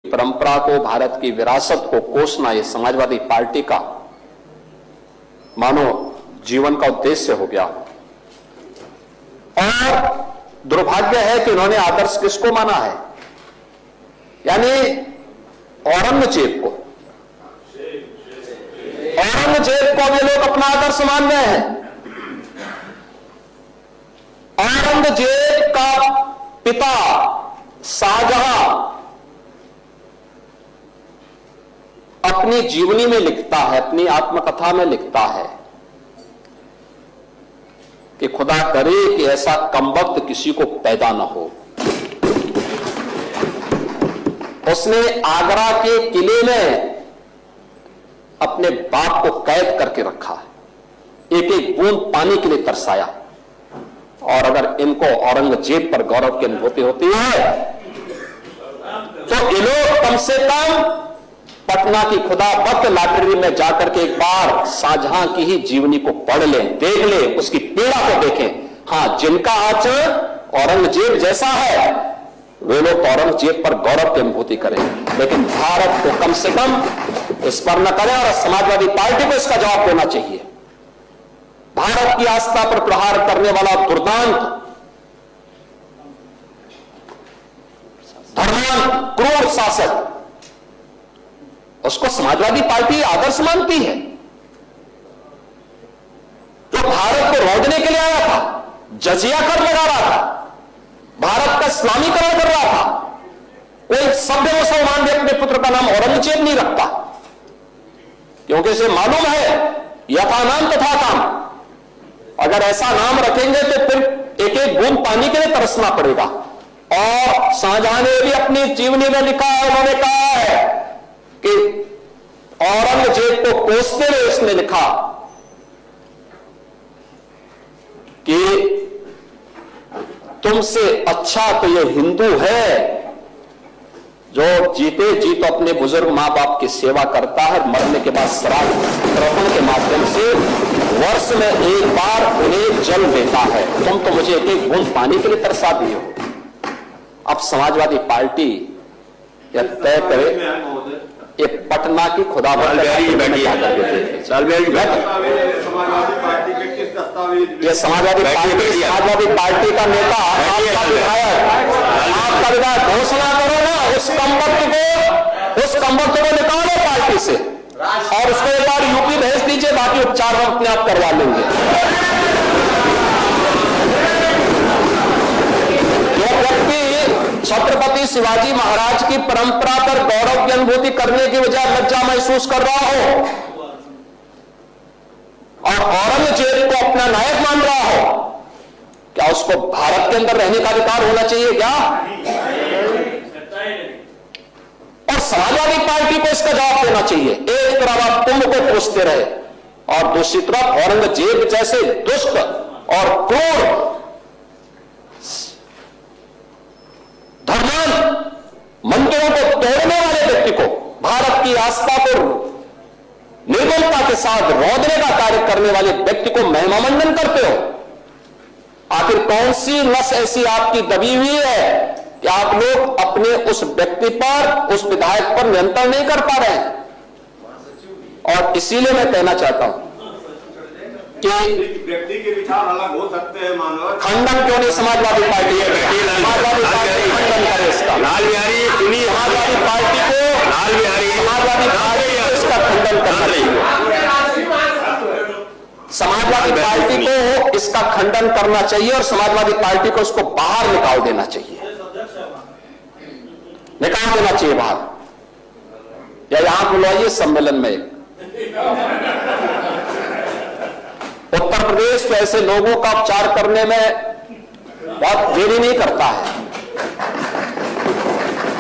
परंपरा को, भारत की विरासत को कोसना ये समाजवादी पार्टी का मानो जीवन का उद्देश्य हो गया। और दुर्भाग्य है कि उन्होंने आदर्श किसको माना है, यानी औरंगजेब को। औरंगजेब को ये लोग अपना आदर्श मान रहे हैं। औरंगजेब का पिता शाहजहां अपनी जीवनी में लिखता है, अपनी आत्मकथा में लिखता है कि खुदा करे कि ऐसा कमबख्त किसी को पैदा न हो। उसने आगरा के किले में अपने बाप को कैद करके रखा है, एक एक बूंद पानी के लिए तरसाया। और अगर इनको औरंगजेब पर गौरव की अनुभूति होती है तो ये लोग कम से कम पटना की खुदा बख्त लाइब्रेरी में जाकर के एक बार शाहजहां की ही जीवनी को पढ़ लें, देख लें, उसकी पीड़ा को देखें। हां, जिनका आचरण औरंगजेब जैसा है वे लोग औरंगजेब पर गौरव की अनुभूति करें, लेकिन भारत को कम से कम इस पर न करें। और समाजवादी पार्टी को इसका जवाब देना चाहिए। भारत की आस्था पर प्रहार करने वाला दुर्दांत, धर्मांत, क्रूर शासक, उसको समाजवादी पार्टी आदर्श मानती है। जो भारत को रौंदने के लिए आया था, जजिया कर लगा रहा था, भारत का इस्लामीकरण कर रहा था, कोई सभ्य मुसलमान भी अपने पुत्र का नाम औरंगजेब नहीं रखता, क्योंकि इसे मालूम है यथा नाम तथा काम। अगर ऐसा नाम रखेंगे तो फिर एक एक बूंद पानी के लिए तरसना पड़ेगा। और शाहजहां ने भी अपनी जीवनी में लिखा है, उन्होंने कहा है कि औरंगजेब को कोसते हुए उसने लिखा कि तुमसे अच्छा तो ये हिंदू है जो जीते जी तो अपने बुजुर्ग मां बाप की सेवा करता है, मरने के बाद श्राद्ध तर्पण के माध्यम से वर्ष में एक बार उन्हें जल देता है। तुम तो मुझे एक एक बूंद पानी के लिए तरसा दिए हो। अब समाजवादी पार्टी यह तय करे, ये पटना की खुदा ये समाजवादी पार्टी का नेता, आपका विधायक घोषणा करो ना, उस कमबख्त को निकालो पार्टी से और उसको एक बार यूपी भेज दीजिए, बाकी उपचार हम अपने आप करवा लेंगे। जो व्यक्ति छत्रपति शिवाजी महाराज की परंपरा पर गौरव की अनुभूति करने की बजाय लज्जा महसूस कर रहा हो और औरंगजेब को अपना नायक मान रहा हो, क्या उसको भारत के अंदर रहने का अधिकार होना चाहिए क्या? और समाजवादी पार्टी को इसका जवाब देना चाहिए। एक तरफ आप कुंभ को कोसते रहे और दूसरी तरफ औरंगजेब जैसे दुष्ट और क्रूर धर्मांत मंदिरों को तोड़ने वाले व्यक्ति को, भारत की आस्था को निर्मलता के साथ रौंदने का कार्य करने वाले व्यक्ति को महिमामंडन करते हो। आखिर कौन सी नस ऐसी आपकी दबी हुई है कि आप लोग अपने उस व्यक्ति पर, उस विधायक पर नियंत्रण नहीं कर पा रहे हैं? और इसीलिए मैं कहना चाहता हूं कि व्यक्ति के विचार अलग हो सकते हैं, मानव खंडन क्यों नहीं समाजवादी पार्टी है? समाजवादी पार्टी खंडन करे इसका। लाल बिहारी सुनी, समाजवादी पार्टी को, लाल बिहारी समाजवादी पार्टी को इसका खंडन करना चाहिए। समाजवादी पार्टी को इसका खंडन करना चाहिए और समाजवादी पार्टी को इसको बाहर निकाल देना चाहिए, निकाल देना चाहिए बाहर, या यहां बुलाइए सम्मेलन में। उत्तर प्रदेश तो ऐसे लोगों का उपचार करने में बहुत देरी नहीं करता है।